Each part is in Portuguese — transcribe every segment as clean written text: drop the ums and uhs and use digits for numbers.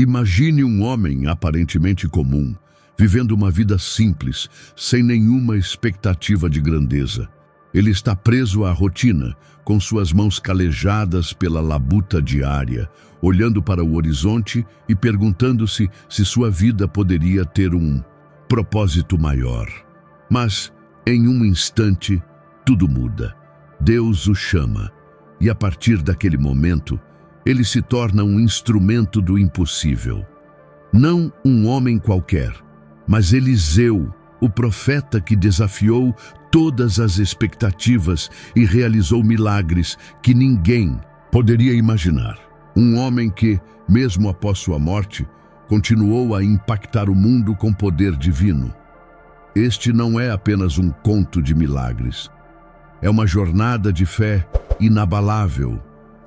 Imagine um homem aparentemente comum, vivendo uma vida simples, sem nenhuma expectativa de grandeza. Ele está preso à rotina, com suas mãos calejadas pela labuta diária, olhando para o horizonte e perguntando-se se sua vida poderia ter um propósito maior. Mas, em um instante, tudo muda. Deus o chama, e a partir daquele momento, ele se torna um instrumento do impossível. Não um homem qualquer, mas Eliseu, o profeta que desafiou todas as expectativas e realizou milagres que ninguém poderia imaginar. Um homem que, mesmo após sua morte, continuou a impactar o mundo com poder divino. Este não é apenas um conto de milagres. É uma jornada de fé inabalável,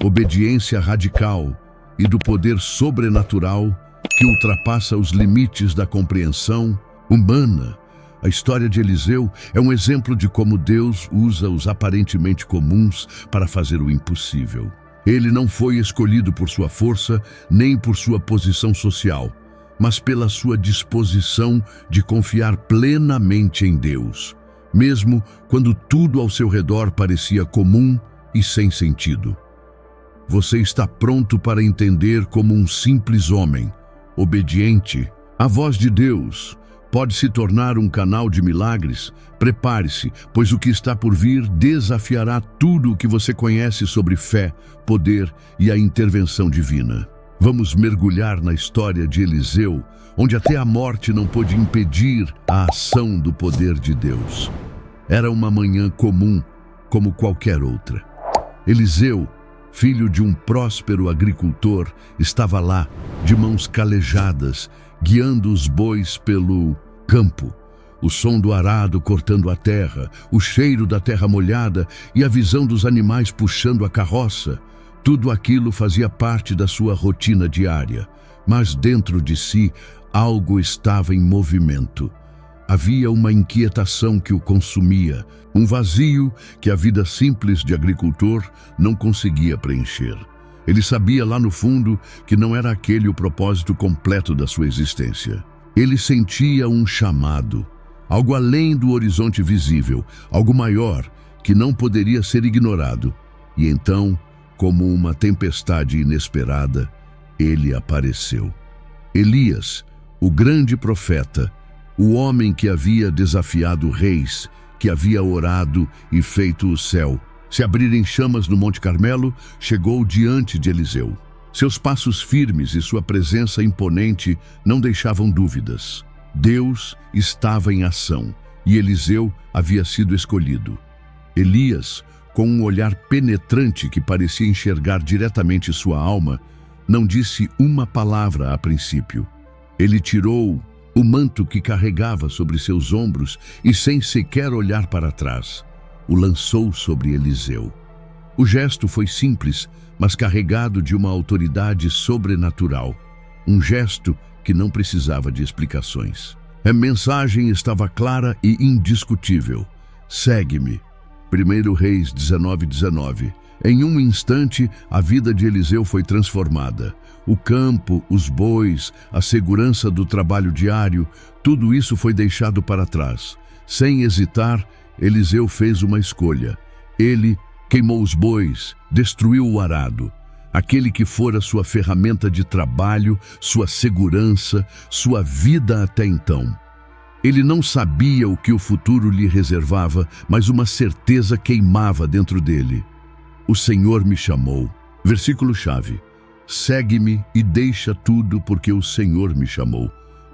obediência radical e do poder sobrenatural que ultrapassa os limites da compreensão humana. A história de Eliseu é um exemplo de como Deus usa os aparentemente comuns para fazer o impossível. Ele não foi escolhido por sua força nem por sua posição social, mas pela sua disposição de confiar plenamente em Deus, mesmo quando tudo ao seu redor parecia comum e sem sentido. Você está pronto para entender como um simples homem, obediente, à voz de Deus, pode se tornar um canal de milagres? Prepare-se, pois o que está por vir desafiará tudo o que você conhece sobre fé, poder e a intervenção divina. Vamos mergulhar na história de Eliseu, onde até a morte não pôde impedir a ação do poder de Deus. Era uma manhã comum, como qualquer outra. Eliseu, filho de um próspero agricultor, estava lá, de mãos calejadas, guiando os bois pelo campo. O som do arado cortando a terra, o cheiro da terra molhada e a visão dos animais puxando a carroça. Tudo aquilo fazia parte da sua rotina diária, mas dentro de si algo estava em movimento. Havia uma inquietação que o consumia, um vazio que a vida simples de agricultor não conseguia preencher. Ele sabia lá no fundo que não era aquele o propósito completo da sua existência. Ele sentia um chamado, algo além do horizonte visível, algo maior que não poderia ser ignorado. E então, como uma tempestade inesperada, ele apareceu. Elias, o grande profeta, o homem que havia desafiado reis, que havia orado e feito o céu se abrir em chamas no Monte Carmelo, chegou diante de Eliseu. Seus passos firmes e sua presença imponente não deixavam dúvidas. Deus estava em ação e Eliseu havia sido escolhido. Elias, com um olhar penetrante que parecia enxergar diretamente sua alma, não disse uma palavra a princípio. Ele tirou o manto que carregava sobre seus ombros e, sem sequer olhar para trás, o lançou sobre Eliseu. O gesto foi simples, mas carregado de uma autoridade sobrenatural. Um gesto que não precisava de explicações. A mensagem estava clara e indiscutível. Segue-me. 1 Reis 19:19. Em um instante, a vida de Eliseu foi transformada. O campo, os bois, a segurança do trabalho diário, tudo isso foi deixado para trás. Sem hesitar, Eliseu fez uma escolha. Ele queimou os bois, destruiu o arado. Aquele que fora sua ferramenta de trabalho, sua segurança, sua vida até então. Ele não sabia o que o futuro lhe reservava, mas uma certeza queimava dentro dele. O Senhor me chamou. Versículo-chave. Segue-me e deixa tudo porque o Senhor me chamou.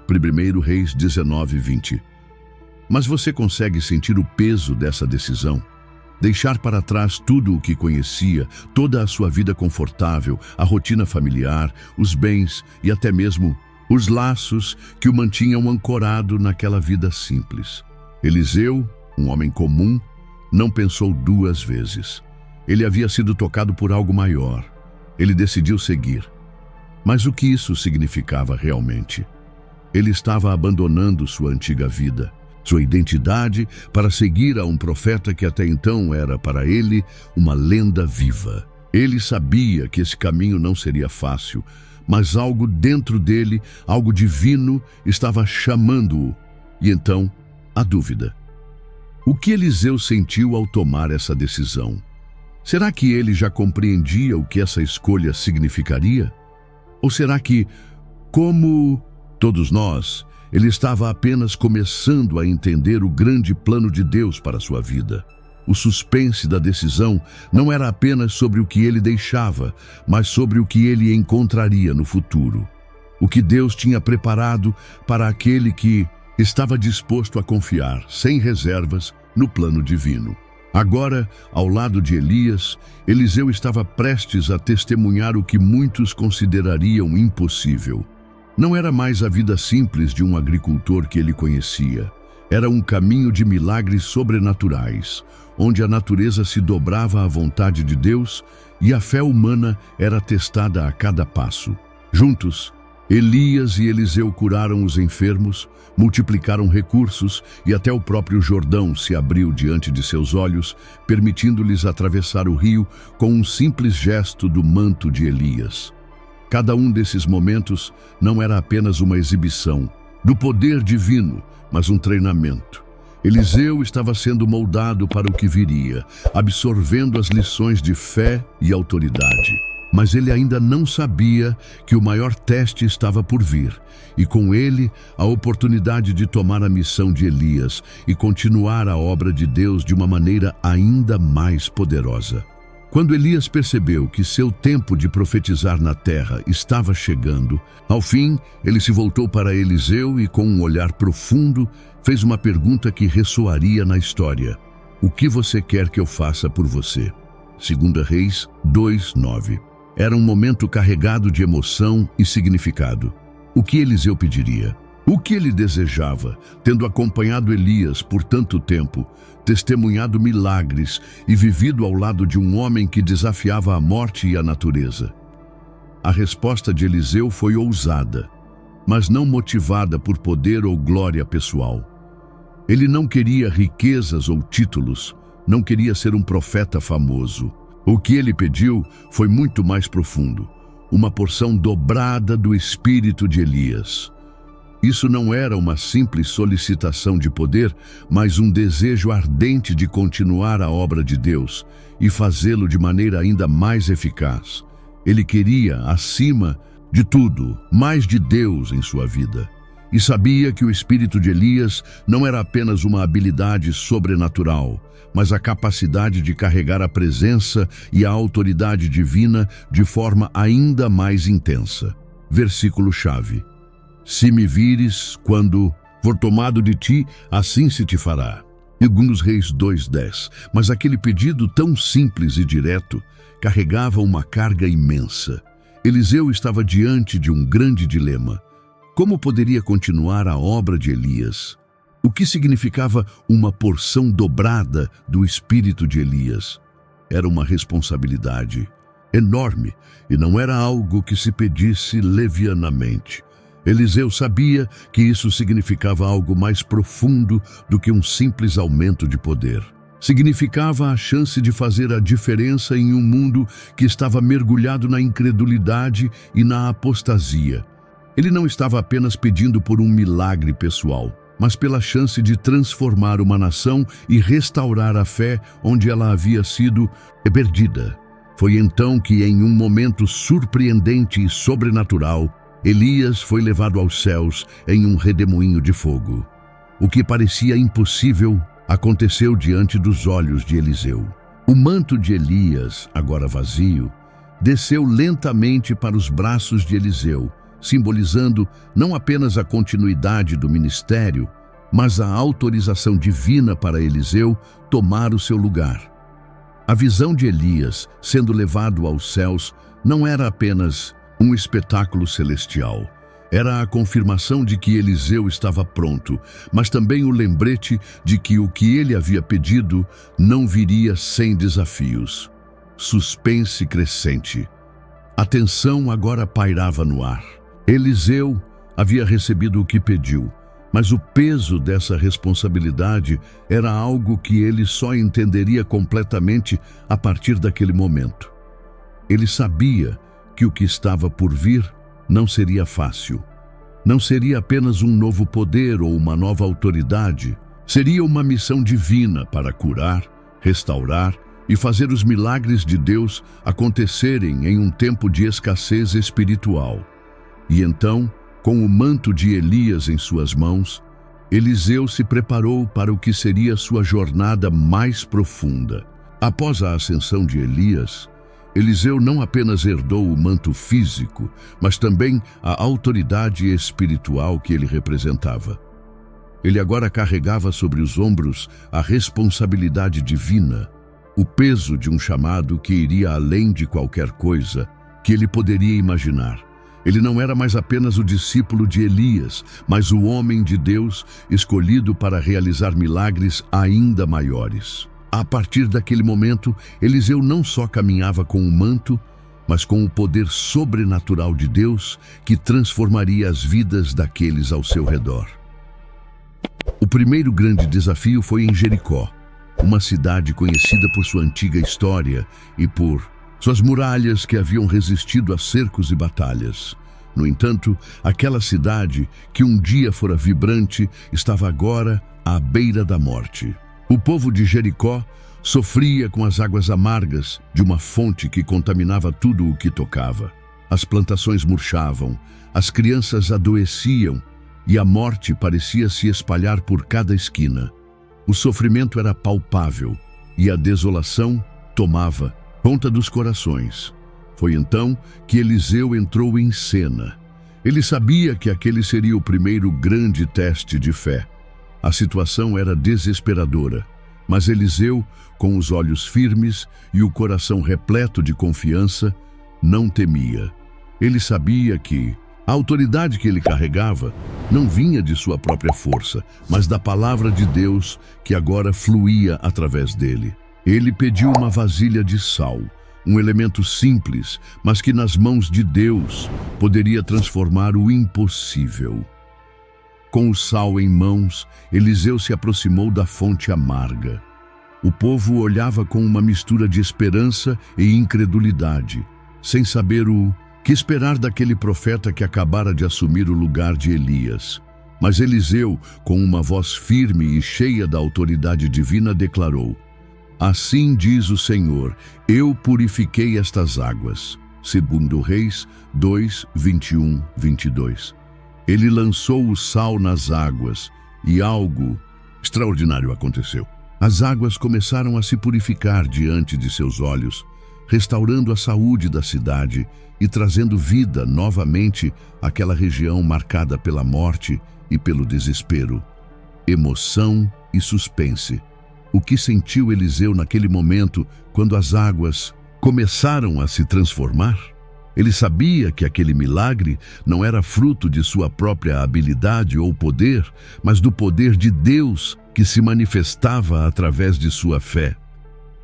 1 Reis 19:20. Mas você consegue sentir o peso dessa decisão? Deixar para trás tudo o que conhecia, toda a sua vida confortável, a rotina familiar, os bens e até mesmo os laços que o mantinham ancorado naquela vida simples. Eliseu, um homem comum, não pensou duas vezes. Ele havia sido tocado por algo maior. Ele decidiu seguir. Mas o que isso significava realmente? Ele estava abandonando sua antiga vida, sua identidade, para seguir a um profeta que até então era para ele uma lenda viva. Ele sabia que esse caminho não seria fácil, mas algo dentro dele, algo divino, estava chamando-o. E então, a dúvida. O que Eliseu sentiu ao tomar essa decisão? Será que ele já compreendia o que essa escolha significaria? Ou será que, como todos nós, ele estava apenas começando a entender o grande plano de Deus para a sua vida? O suspense da decisão não era apenas sobre o que ele deixava, mas sobre o que ele encontraria no futuro. O que Deus tinha preparado para aquele que estava disposto a confiar, sem reservas, no plano divino. Agora, ao lado de Elias, Eliseu estava prestes a testemunhar o que muitos considerariam impossível. Não era mais a vida simples de um agricultor que ele conhecia. Era um caminho de milagres sobrenaturais, onde a natureza se dobrava à vontade de Deus e a fé humana era testada a cada passo. Juntos, Elias e Eliseu curaram os enfermos, multiplicaram recursos e até o próprio Jordão se abriu diante de seus olhos, permitindo-lhes atravessar o rio com um simples gesto do manto de Elias. Cada um desses momentos não era apenas uma exibição do poder divino, mas um treinamento. Eliseu estava sendo moldado para o que viria, absorvendo as lições de fé e autoridade. Mas ele ainda não sabia que o maior teste estava por vir, e com ele a oportunidade de tomar a missão de Elias e continuar a obra de Deus de uma maneira ainda mais poderosa. Quando Elias percebeu que seu tempo de profetizar na terra estava chegando, ao fim, ele se voltou para Eliseu e, com um olhar profundo, fez uma pergunta que ressoaria na história. O que você quer que eu faça por você? 2 Reis 2:9. Era um momento carregado de emoção e significado. O que Eliseu pediria? O que ele desejava, tendo acompanhado Elias por tanto tempo, testemunhado milagres e vivido ao lado de um homem que desafiava a morte e a natureza? A resposta de Eliseu foi ousada, mas não motivada por poder ou glória pessoal. Ele não queria riquezas ou títulos, não queria ser um profeta famoso. O que ele pediu foi muito mais profundo, uma porção dobrada do espírito de Elias. Isso não era uma simples solicitação de poder, mas um desejo ardente de continuar a obra de Deus e fazê-lo de maneira ainda mais eficaz. Ele queria, acima de tudo, mais de Deus em sua vida. E sabia que o espírito de Elias não era apenas uma habilidade sobrenatural, mas a capacidade de carregar a presença e a autoridade divina de forma ainda mais intensa. Versículo-chave. Se me vires quando for tomado de ti, assim se te fará. 2 Reis 2:10. Mas aquele pedido tão simples e direto carregava uma carga imensa. Eliseu estava diante de um grande dilema. Como poderia continuar a obra de Elias? O que significava uma porção dobrada do espírito de Elias? Era uma responsabilidade enorme e não era algo que se pedisse levianamente. Eliseu sabia que isso significava algo mais profundo do que um simples aumento de poder. Significava a chance de fazer a diferença em um mundo que estava mergulhado na incredulidade e na apostasia. Ele não estava apenas pedindo por um milagre pessoal, mas pela chance de transformar uma nação e restaurar a fé onde ela havia sido perdida. Foi então que, em um momento surpreendente e sobrenatural, Elias foi levado aos céus em um redemoinho de fogo. O que parecia impossível aconteceu diante dos olhos de Eliseu. O manto de Elias, agora vazio, desceu lentamente para os braços de Eliseu, simbolizando não apenas a continuidade do ministério, mas a autorização divina para Eliseu tomar o seu lugar. A visão de Elias sendo levado aos céus não era apenas um espetáculo celestial. Era a confirmação de que Eliseu estava pronto, mas também o lembrete de que o que ele havia pedido não viria sem desafios. Suspense crescente. A tensão agora pairava no ar. Eliseu havia recebido o que pediu, mas o peso dessa responsabilidade era algo que ele só entenderia completamente a partir daquele momento. Ele sabia que o que estava por vir Não seria fácil. Não seria apenas um novo poder ou uma nova autoridade. Seria uma missão divina para curar, restaurar e fazer os milagres de Deus acontecerem em um tempo de escassez espiritual. E então, com o manto de Elias em suas mãos, Eliseu se preparou para o que seria sua jornada mais profunda. Após a ascensão de Elias, Eliseu não apenas herdou o manto físico, mas também a autoridade espiritual que ele representava. Ele agora carregava sobre os ombros a responsabilidade divina, o peso de um chamado que iria além de qualquer coisa que ele poderia imaginar. Ele não era mais apenas o discípulo de Elias, mas o homem de Deus escolhido para realizar milagres ainda maiores. A partir daquele momento, Eliseu não só caminhava com o manto, mas com o poder sobrenatural de Deus que transformaria as vidas daqueles ao seu redor. O primeiro grande desafio foi em Jericó, uma cidade conhecida por sua antiga história e por suas muralhas que haviam resistido a cercos e batalhas. No entanto, aquela cidade, que um dia fora vibrante, estava agora à beira da morte. O povo de Jericó sofria com as águas amargas de uma fonte que contaminava tudo o que tocava. As plantações murchavam, as crianças adoeciam e a morte parecia se espalhar por cada esquina. O sofrimento era palpável e a desolação tomava conta dos corações. Foi então que Eliseu entrou em cena. Ele sabia que aquele seria o primeiro grande teste de fé. A situação era desesperadora, mas Eliseu, com os olhos firmes e o coração repleto de confiança, não temia. Ele sabia que a autoridade que ele carregava não vinha de sua própria força, mas da palavra de Deus que agora fluía através dele. Ele pediu uma vasilha de sal, um elemento simples, mas que nas mãos de Deus poderia transformar o impossível. Com o sal em mãos, Eliseu se aproximou da fonte amarga. O povo olhava com uma mistura de esperança e incredulidade, sem saber o que esperar daquele profeta que acabara de assumir o lugar de Elias. Mas Eliseu, com uma voz firme e cheia da autoridade divina, declarou: "Assim diz o Senhor, eu purifiquei estas águas." 2 Reis 2, 21, 22. Ele lançou o sal nas águas e algo extraordinário aconteceu. As águas começaram a se purificar diante de seus olhos, restaurando a saúde da cidade e trazendo vida novamente àquela região marcada pela morte e pelo desespero. Emoção e suspense. O que sentiu Eliseu naquele momento quando as águas começaram a se transformar? Ele sabia que aquele milagre não era fruto de sua própria habilidade ou poder, mas do poder de Deus que se manifestava através de sua fé.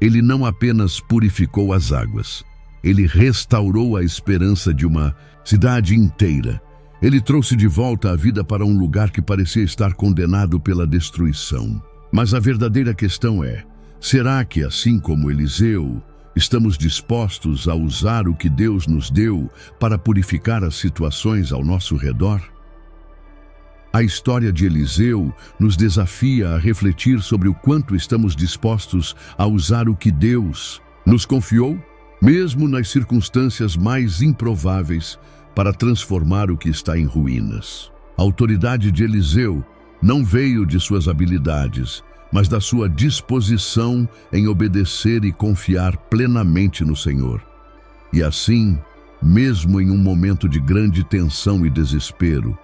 Ele não apenas purificou as águas, ele restaurou a esperança de uma cidade inteira. Ele trouxe de volta a vida para um lugar que parecia estar condenado pela destruição. Mas a verdadeira questão é: será que, assim como Eliseu, estamos dispostos a usar o que Deus nos deu para purificar as situações ao nosso redor? A história de Eliseu nos desafia a refletir sobre o quanto estamos dispostos a usar o que Deus nos confiou, mesmo nas circunstâncias mais improváveis, para transformar o que está em ruínas. A autoridade de Eliseu não veio de suas habilidades, mas da sua disposição em obedecer e confiar plenamente no Senhor. E assim, mesmo em um momento de grande tensão e desespero,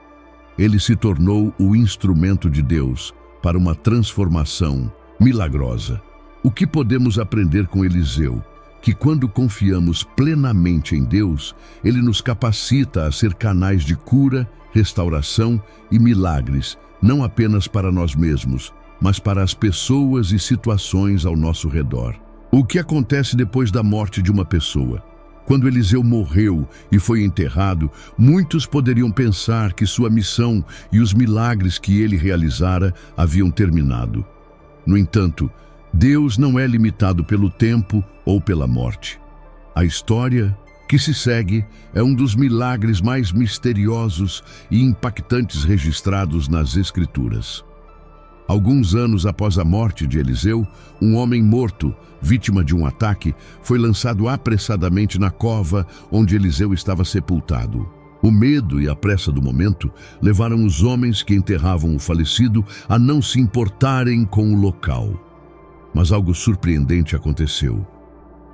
ele se tornou o instrumento de Deus para uma transformação milagrosa. O que podemos aprender com Eliseu? Que quando confiamos plenamente em Deus, Ele nos capacita a ser canais de cura, restauração e milagres, não apenas para nós mesmos, mas para as pessoas e situações ao nosso redor. O que acontece depois da morte de uma pessoa? Quando Eliseu morreu e foi enterrado, muitos poderiam pensar que sua missão e os milagres que ele realizara haviam terminado. No entanto, Deus não é limitado pelo tempo ou pela morte. A história que se segue é um dos milagres mais misteriosos e impactantes registrados nas Escrituras. Alguns anos após a morte de Eliseu, um homem morto, vítima de um ataque, foi lançado apressadamente na cova onde Eliseu estava sepultado. O medo e a pressa do momento levaram os homens que enterravam o falecido a não se importarem com o local. Mas algo surpreendente aconteceu.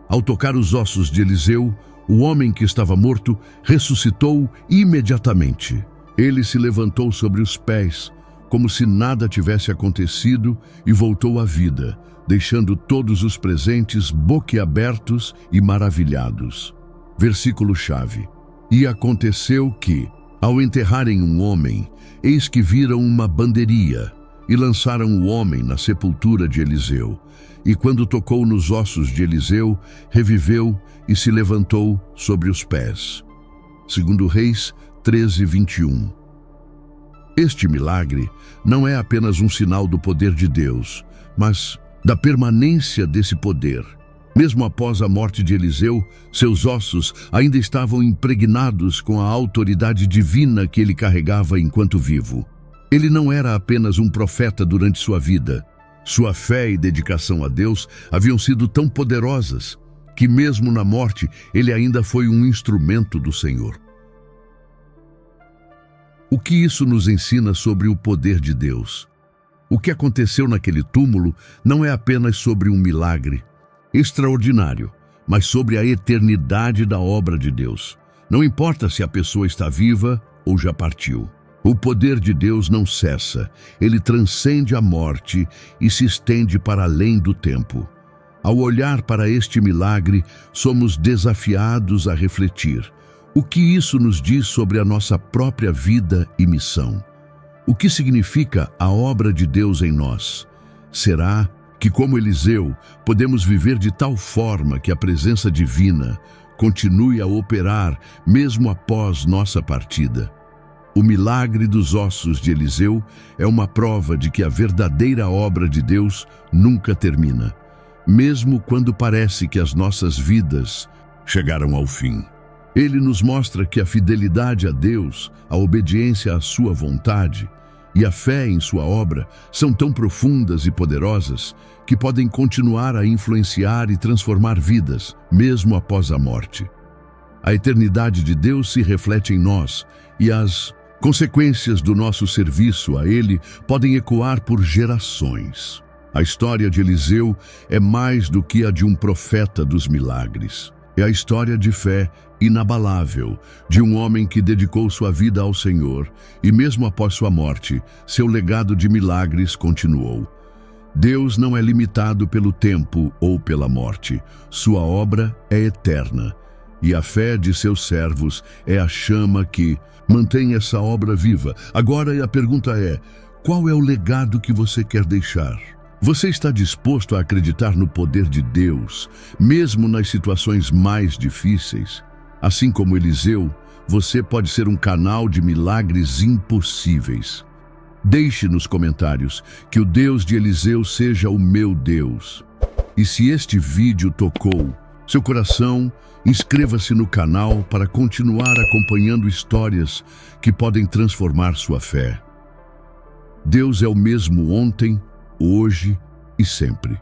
Ao tocar os ossos de Eliseu, o homem que estava morto ressuscitou imediatamente. Ele se levantou sobre os pés, como se nada tivesse acontecido, e voltou à vida, deixando todos os presentes boquiabertos e maravilhados. Versículo-chave. E aconteceu que, ao enterrarem um homem, eis que viram uma bandeirinha, e lançaram o homem na sepultura de Eliseu. E quando tocou nos ossos de Eliseu, reviveu e se levantou sobre os pés. 2 Reis 13:21. Este milagre não é apenas um sinal do poder de Deus, mas da permanência desse poder. Mesmo após a morte de Eliseu, seus ossos ainda estavam impregnados com a autoridade divina que ele carregava enquanto vivo. Ele não era apenas um profeta durante sua vida. Sua fé e dedicação a Deus haviam sido tão poderosas que mesmo na morte ele ainda foi um instrumento do Senhor. O que isso nos ensina sobre o poder de Deus? O que aconteceu naquele túmulo não é apenas sobre um milagre extraordinário, mas sobre a eternidade da obra de Deus. Não importa se a pessoa está viva ou já partiu. O poder de Deus não cessa, ele transcende a morte e se estende para além do tempo. Ao olhar para este milagre, somos desafiados a refletir. O que isso nos diz sobre a nossa própria vida e missão? O que significa a obra de Deus em nós? Será que, como Eliseu, podemos viver de tal forma que a presença divina continue a operar mesmo após nossa partida? O milagre dos ossos de Eliseu é uma prova de que a verdadeira obra de Deus nunca termina, mesmo quando parece que as nossas vidas chegaram ao fim. Ele nos mostra que a fidelidade a Deus, a obediência à sua vontade e a fé em sua obra são tão profundas e poderosas que podem continuar a influenciar e transformar vidas, mesmo após a morte. A eternidade de Deus se reflete em nós e as consequências do nosso serviço a Ele podem ecoar por gerações. A história de Eliseu é mais do que a de um profeta dos milagres. É a história de fé inabalável de um homem que dedicou sua vida ao Senhor e mesmo após sua morte, seu legado de milagres continuou. Deus não é limitado pelo tempo ou pela morte. Sua obra é eterna. E a fé de seus servos é a chama que mantém essa obra viva. Agora a pergunta é: qual é o legado que você quer deixar? Você está disposto a acreditar no poder de Deus, mesmo nas situações mais difíceis? Assim como Eliseu, você pode ser um canal de milagres impossíveis. Deixe nos comentários que o Deus de Eliseu seja o meu Deus. E se este vídeo tocou seu coração, inscreva-se no canal para continuar acompanhando histórias que podem transformar sua fé. Deus é o mesmo ontem, hoje e sempre.